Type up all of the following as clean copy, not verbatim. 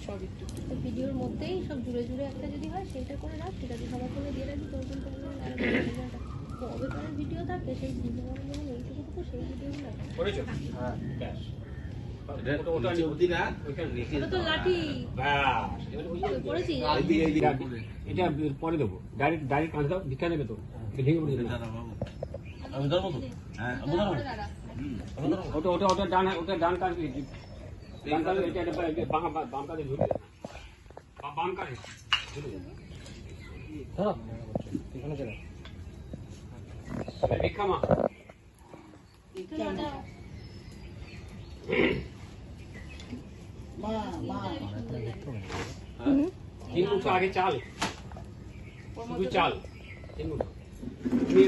সব একটু ভিডিওর মধ্যেই সব জুড়ে জুড়ে একটা যদি হয় সেটা করে রাখ, ঠিক আছে? সবার ফোনে দিয়ে রাখবি, তোর কিন্তু কবেকারের ভিডিও থাকে সেই ভিডিও যেমন এইটুকু সেই ভিডিওগুলো করেছো? হ্যাঁ, ব্যাস। ওটা অবধি না, ওইখানে রেখে তো লাঠি ব্যাস। করেছিস? এটা পরে দেবো, ডাইরেক্ট কাঁচ দাও, ভিক্ষা নেবে তো ভেঙে পড়ে যাবে। আমি ধরবো তো? হ্যাঁ, আমি ধরবো। ওটা ডান কাজ, ডান কাজ, এটা বাম কাজে ঝুলবে, বাম কাজে ঝুলবে। ধরো এখানে চলে ভিক্ষা মা। তিন মুঠো আগে চাল, শুধু চাল 3 মুঠো। তুমি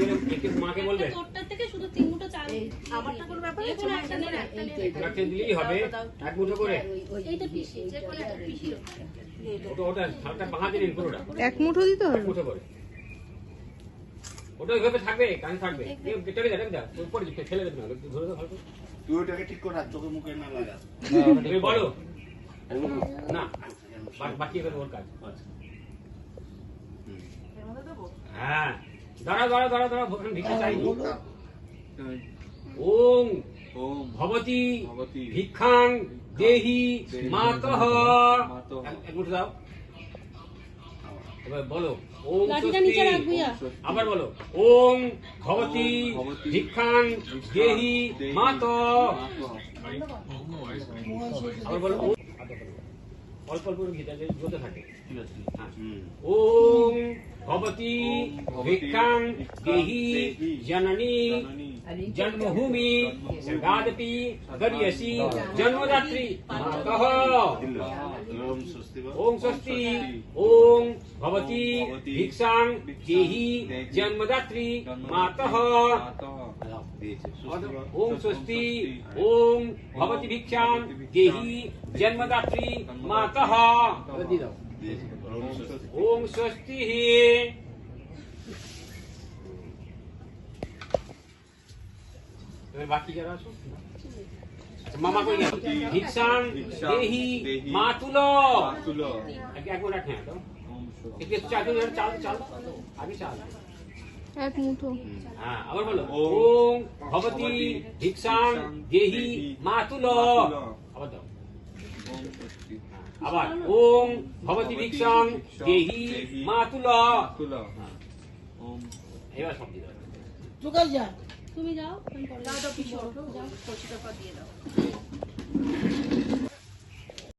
মাকে বলবে তোরটার থেকে শুধু 3 মুঠো চাল, আমারটা কোনো ব্যাপার এই কোনো একটা নে, একটা নে, একটা দিলেই হবে, 1 মুঠো করে। এইটা পিসি, যে কোনো একটা পিসি। ওটা থালটা বাঁধা দিলেন পুরোটা 1 মুঠো দিতে হবে। 1 মুঠো করে। ওটা ওইভাবে থাকবে, কানে থাকবে। টেকে যা উপরে ফেলে দেবে না, ধরে দাও ভালো করে। তুই ওটাকে ঠিক করে রাখ, চোখে মুখে না লাগা। তুমি বলো না, বাকি এবার ওর কাজ। হ্যাঁ, দাঁড়া ভিক্ষা চাই। ওং ভবতি ভিক্ষাং দেহি মাতঃ। এক মুঠো দাও। এবার বলো ওং লাঠিটা নিচে রাখ ভুইয়া। আবার বলো ওং ভবতি ভিক্ষাং দেহি মাতঃ। আবার বলো অল্প অল্প গীতা জোতে থাকে। ওং ভবতি ভিক্ষাং দেহি জননী জন্মভূমি গাদপি গরিয়সি জন্মদাত্রী মাতঃ। ওং স্বস্তি ওং ভবতি ভিক্ষাং দেহি জন্মদাত্রী মাতঃ। ওং স্বস্তি ওং ভবতি ভিক্ষাং দেহি জন্মদাত্রী মাতঃ। ওং স্বস্তি। বাকি যারা আছো মামা কই গেল? ভিক্ষাং দেহি মাতুল। এক মিনিট হ্যাঁ তো একটু চাল আগে চাল 1 মুঠো। হ্যাঁ, আবার বলো ওং ভবতি ভিক্ষাং দেহি মাতুল। আবার দাও, আবার ওং ভবতি ভিক্ষাং দেহি মাতুল। এবার সব দিয়ে দাও। তুমি যাও, আমি পরে দাও পিছু, যাও 50 টাকা দিয়ে দাও।